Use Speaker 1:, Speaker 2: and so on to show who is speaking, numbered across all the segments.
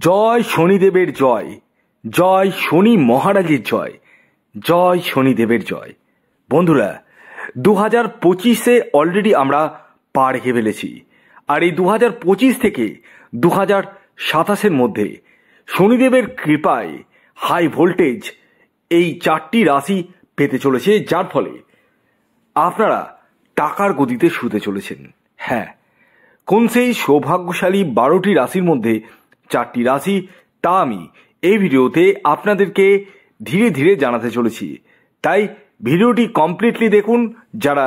Speaker 1: জয় শনিদেবের জয়, জয় শনি মহারাজের জয়, জয় শনিদেবের জয়। বন্ধুরা, 2025-এ অলরেডি আমরা পা রেখে ফেলেছি। আর এই 2025 থেকে 2027-এর মধ্যে শনিদেবের কৃপায় হাই ভোল্টেজ এই 4টি রাশি পেতে চলেছে, যার ফলে আপনারা টাকার গতিতে শুতে চলেছেন। হ্যাঁ, কোন সেই সৌভাগ্যশালী 12টি রাশির মধ্যে 4টি রাশি, তা আমি এই ভিডিওতে আপনাদেরকে ধীরে ধীরে জানাতে চলেছি। তাই ভিডিওটি কমপ্লিটলি দেখুন। যারা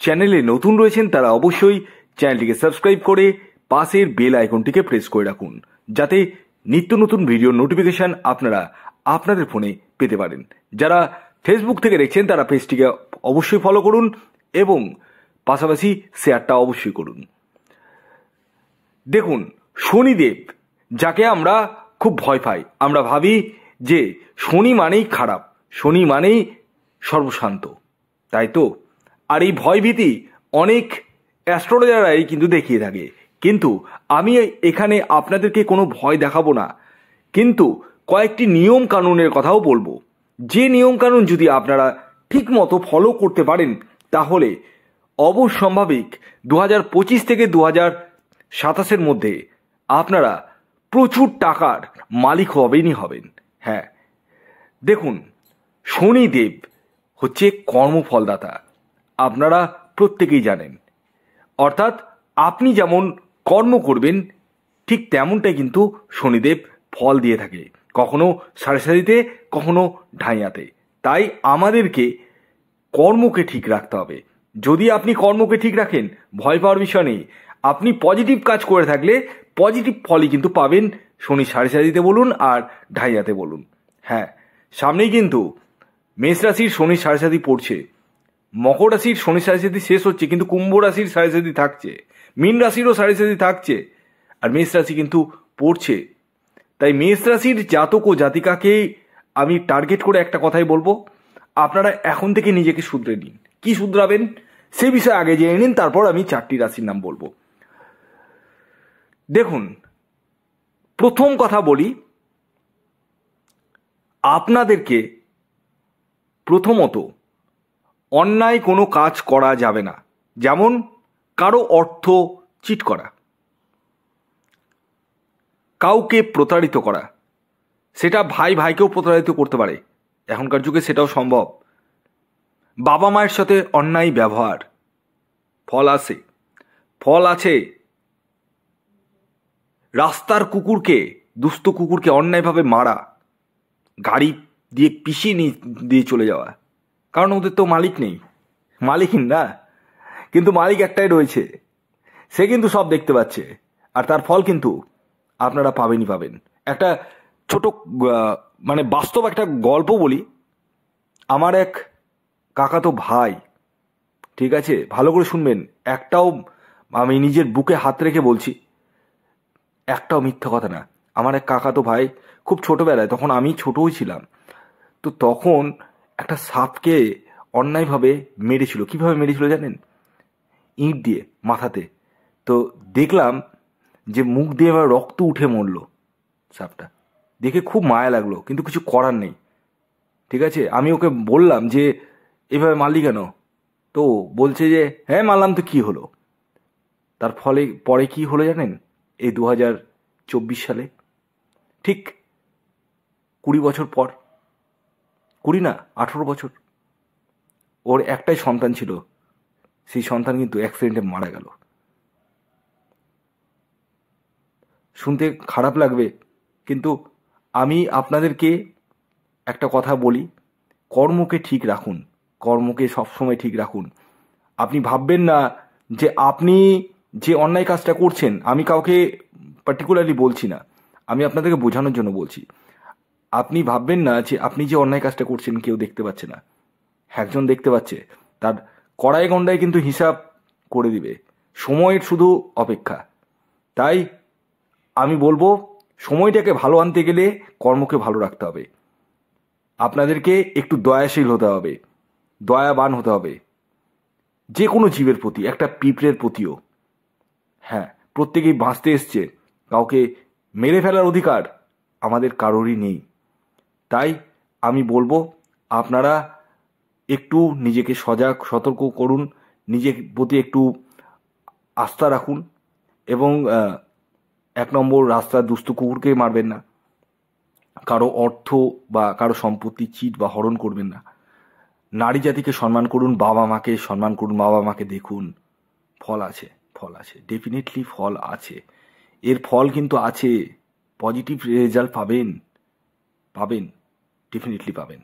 Speaker 1: চ্যানেলে নতুন রয়েছেন তারা অবশ্যই চ্যানেলটিকে সাবস্ক্রাইব করে পাশের বেল আইকনটিকে প্রেস করে রাখুন, যাতে নিত্য নতুন ভিডিওর নোটিফিকেশন আপনারা আপনাদের ফোনে পেতে পারেন। যারা ফেসবুক থেকে দেখছেন তারা পেজটিকে অবশ্যই ফলো করুন এবং পাশাপাশি শেয়ারটা অবশ্যই করুন। দেখুন, শনিদেব, যাকে আমরা খুব ভয় পাই, আমরা ভাবি যে শনি মানেই খারাপ, শনি মানেই সর্বশান্ত, তাই তো? আর এই ভয়ভীতি অনেক অ্যাস্ট্রোলজাররাই কিন্তু দেখিয়ে থাকে। কিন্তু আমি এখানে আপনাদেরকে কোনো ভয় দেখাবো না, কিন্তু কয়েকটি নিয়ম কানুনের কথাও বলবো। যে নিয়ম কানুন যদি আপনারা ঠিক মতো ফলো করতে পারেন, তাহলে অবশ্যম্ভাবিক 2025 থেকে 2027-এর মধ্যে আপনারা প্রচুর টাকার মালিক হবেনই হবেন। হ্যাঁ, দেখুন, শনিদেব হচ্ছে কর্মফলদাতা, আপনারা প্রত্যেকেই জানেন। অর্থাৎ আপনি যেমন কর্ম করবেন ঠিক তেমনটাই কিন্তু শনিদেব ফল দিয়ে থাকে, কখনো সাড়ে সারিতে, কখনো ঢাইয়াতে। তাই আমাদেরকে কর্মকে ঠিক রাখতে হবে। যদি আপনি কর্মকে ঠিক রাখেন, ভয় পাওয়ার বিষয় নেই। আপনি পজিটিভ কাজ করে থাকলে পজিটিভ ফলই কিন্তু পাবেন, শনি সাড়ে সারিতে বলুন আর ঢাইয়াতে বলুন। হ্যাঁ, সামনেই কিন্তু মেষ রাশির শনি সাড়ে সাতি পড়ছে, মকর রাশির শনি সাড়ে সাতি শেষ হচ্ছে, কিন্তু কুম্ভ রাশির সাড়ে সাতি থাকছে, মীন রাশিরও সাড়ে সাতি থাকছে, আর মেষ রাশি কিন্তু পড়ছে। তাই মেষ রাশির জাতক ও জাতিকাকে আমি টার্গেট করে একটা কথাই বলবো, আপনারা এখন থেকে নিজেকে শুধরে নিন। কি শুধরাবেন সে বিষয়ে আগে জেনে নিন, তারপর আমি 4টি রাশির নাম বলবো। দেখুন, প্রথম কথা বলি, আপনাদেরকে প্রথমত অন্যায় কোনো কাজ করা যাবে না। যেমন কারো অর্থ চিট করা, কাউকে প্রতারিত করা, সেটা ভাই ভাইকেও প্রতারিত করতে পারে, এখনকার যুগে সেটাও সম্ভব। বাবা মায়ের সাথে অন্যায় ব্যবহার, ফল আছে। রাস্তার কুকুরকে, দুস্থ কুকুরকে অন্যায়ভাবে মারা, গাড়ি দিয়ে পিষিয়ে দিয়ে চলে যাওয়া, কারণ ওদের তো মালিক নেই, মালিকহীন না, কিন্তু মালিক একটাই রয়েছে, সে কিন্তু সব দেখতে পাচ্ছে, আর তার ফল কিন্তু আপনারা পাবেনই পাবেন। একটা ছোট মানে বাস্তব একটা গল্প বলি। আমার এক কাকাতো ভাই, ঠিক আছে, ভালো করে শুনবেন, একটাও, আমি নিজের বুকে হাত রেখে বলছি, একটাও মিথ্যা কথা না। আমার এক কাকাতো ভাই খুব ছোটবেলায়, তখন আমি ছোটই ছিলাম, তো তখন একটা সাপকে অন্যায়ভাবে মেরেছিল। কিভাবে মেরেছিল জানেন? ইঁট দিয়ে মাথাতে। তো দেখলাম যে মুখ দিয়ে এবার রক্ত উঠে মরল সাপটা, দেখে খুব মায়া লাগলো, কিন্তু কিছু করার নেই। ঠিক আছে, আমি ওকে বললাম যে এভাবে মারলি কেন? তো বলছে যে হ্যাঁ মারলাম, তো কি হলো? তার ফলে পরে কি হলো জানেন? এই 2024 সালে, ঠিক 20 বছর পর, 20 না 18 বছর, ওর একটাই সন্তান ছিল, সেই সন্তান কিন্তু অ্যাক্সিডেন্টে মারা গেল। শুনতে খারাপ লাগবে, কিন্তু আমি আপনাদেরকে একটা কথা বলি, কর্মকে ঠিক রাখুন, কর্মকে সবসময় ঠিক রাখুন। আপনি ভাববেন না যে আপনি যে অন্যায় কাজটা করছেন, আমি কাউকে পার্টিকুলারলি বলছি না, আমি আপনাদেরকে বোঝানোর জন্য বলছি, আপনি ভাববেন না যে আপনি যে অন্যায় কাজটা করছেন কেউ দেখতে পাচ্ছে না। একজন দেখতে পাচ্ছে, তার কড়াই গন্ডায় কিন্তু হিসাব করে দিবে, সময়ের শুধু অপেক্ষা। তাই আমি বলবো, সময়টাকে ভালো আনতে গেলে কর্মকে ভালো রাখতে হবে। আপনাদেরকে একটু দয়াশীল হতে হবে, দয়াবান হতে হবে, যে কোনো জীবের প্রতি, একটা পিঁপড়ের প্রতিও। হ্যাঁ, প্রত্যেকেই বাঁচতে এসছে, কাউকে মেরে ফেলার অধিকার আমাদের কারোরই নেই। তাই আমি বলবো আপনারা একটু নিজেকে সজাগ সতর্ক করুন, নিজের প্রতি একটু আস্থা রাখুন এবং 1 নম্বর, রাস্তার দুস্থ কুকুরকে মারবেন না, কারো অর্থ বা কারো সম্পত্তি চিট বা হরণ করবেন না, নারী জাতিকে সম্মান করুন, বাবা মাকে সম্মান করুন, বাবা মাকে দেখুন। ফল আছে, ফল আছে, ডেফিনেটলি ফল আছে, এর ফল কিন্তু আছে, পজিটিভ রেজাল্ট পাবেন, পাবেন, ডেফিনেটলি পাবেন।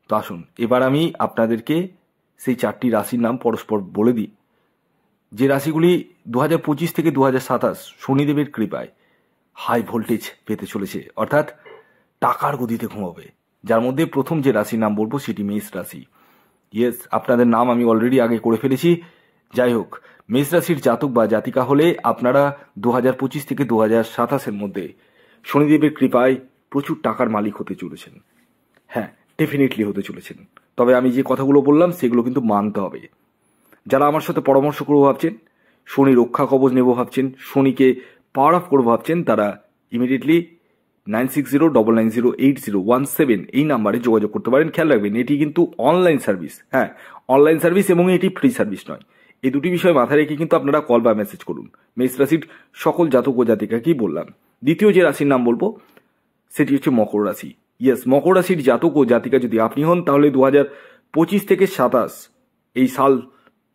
Speaker 1: তো আসুন এবার আমি আপনাদেরকে সেই 4টি রাশির নাম পরস্পর বলে দিই, যে রাশিগুলি 2025 থেকে 2027 শনিদেবের কৃপায় হাই ভোল্টেজ পেতে চলেছে, অর্থাৎ টাকার গদিতে ঘুমাবে। যার মধ্যে প্রথম যে রাশির নাম বলবো সেটি মেষ রাশি। ইয়েস, আপনাদের নাম আমি অলরেডি আগে করে ফেলেছি। যাই হোক, মেষ রাশির জাতক বা জাতিকা হলে আপনারা 2025 থেকে 2027 মধ্যে শনিদেবের কৃপায় প্রচুর টাকার মালিক হতে চলেছেন। হ্যাঁ, ডেফিনেটলি হতে চলেছেন। তবে আমি যে কথাগুলো বললাম সেগুলো কিন্তু মানতে হবে। যারা আমার সাথে পরামর্শ করবো ভাবছেন, শনি রক্ষা কবচ নেব ভাবছেন, শনিকে পাওয়ার অফ করবো ভাবছেন, তারা ইমিডিয়েটলি 9609908017 এই নাম্বারে যোগাযোগ করতে পারেন। খেয়াল রাখবেন, এটি কিন্তু অনলাইন সার্ভিস। হ্যাঁ, অনলাইন সার্ভিস এবং এটি ফ্রি সার্ভিস নয়। এই দুটি বিষয় মাথায় রেখে কিন্তু আপনারা কল বা মেসেজ করুন। মেষ রাশির সকল জাতক ও জাতিকাকেই বললাম। দ্বিতীয় যে রাশির নাম বলবো সেটি হচ্ছে মকর রাশি। ইয়েস, মকর রাশির জাতক ও জাতিকা যদি আপনি হন, তাহলে 2025 থেকে 27 এই সাল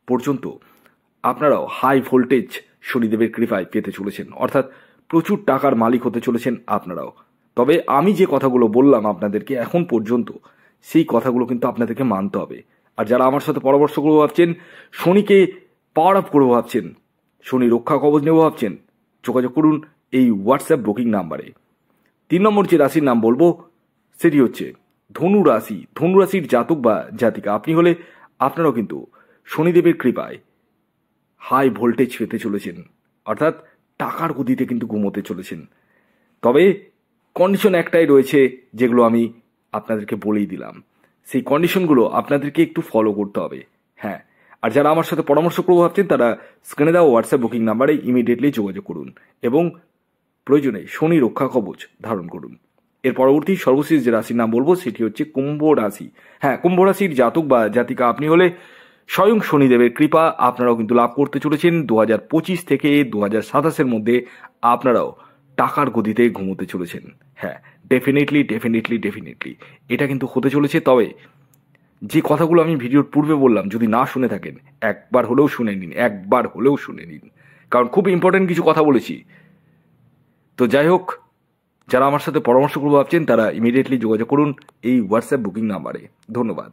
Speaker 1: পর্যন্ত আপনারাও হাই ভোল্টেজ শনিদেবের কৃপায় পেতে চলেছেন, অর্থাৎ প্রচুর টাকার মালিক হতে চলেছেন আপনারাও। তবে আমি যে কথাগুলো বললাম আপনাদেরকে এখন পর্যন্ত, সেই কথাগুলো কিন্তু আপনাদেরকে মানতে হবে। আর যারা আমার সাথে পরামর্শ করবো ভাবছেন, শনিকে পাওয়ার আপ করবো ভাবছেন, শনি রক্ষা কবচ নেবো ভাবছেন, যোগাযোগ করুন এই হোয়াটসঅ্যাপ বুকিং নাম্বারে। 3 নম্বর যে রাশির নাম বলবো সেটি হচ্ছে ধনু রাশি। ধনু রাশির জাতক বা জাতিকা আপনি হলে আপনারাও কিন্তু শনিদেবের কৃপায় হাই ভোল্টেজ পেতে চলেছেন, অর্থাৎ টাকার গদিতে কিন্তু ঘুমোতে চলেছেন। তবে কন্ডিশন একটাই রয়েছে, যেগুলো আমি আপনাদেরকে বলেই দিলাম। সেই কন্ডিশনগুলো আপনাদেরকে একটু ফলো করতে হবে। হ্যাঁ, আর যারা আমার সাথে পরামর্শ করবো ভাবছেন, তারা স্ক্রিনে দেওয়া হোয়াটসঅ্যাপ বুকিং নাম্বারে ইমিডিয়েটলি যোগাযোগ করুন এবং প্রয়োজনে শনি রক্ষা কবচ ধারণ করুন। এর পরবর্তী সর্বশেষ যে রাশির নাম বলবো সেটি হচ্ছে কুম্ভ রাশি। হ্যাঁ, কুম্ভ রাশির জাতক বা জাতিকা আপনি হলে স্বয়ং শনিদেবের কৃপা আপনারাও কিন্তু লাভ করতে চলেছেন। 2025 থেকে 2027 মধ্যে আপনারাও টাকার গদিতে ঘুমোতে চলেছেন। হ্যাঁ, ডেফিনেটলি ডেফিনেটলি ডেফিনেটলি এটা কিন্তু হতে চলেছে। তবে যে কথাগুলো আমি ভিডিওর পূর্বে বললাম, যদি না শুনে থাকেন, একবার হলেও শুনে নিন, একবার হলেও শুনে নিন, কারণ খুব ইম্পর্টেন্ট কিছু কথা বলেছি। তো যাই হোক, যারা আমার সাথে পরামর্শ করবো ভাবছেন, তারা ইমিডিয়েটলি যোগাযোগ করুন এই হোয়াটসঅ্যাপ বুকিং নাম্বারে। ধন্যবাদ।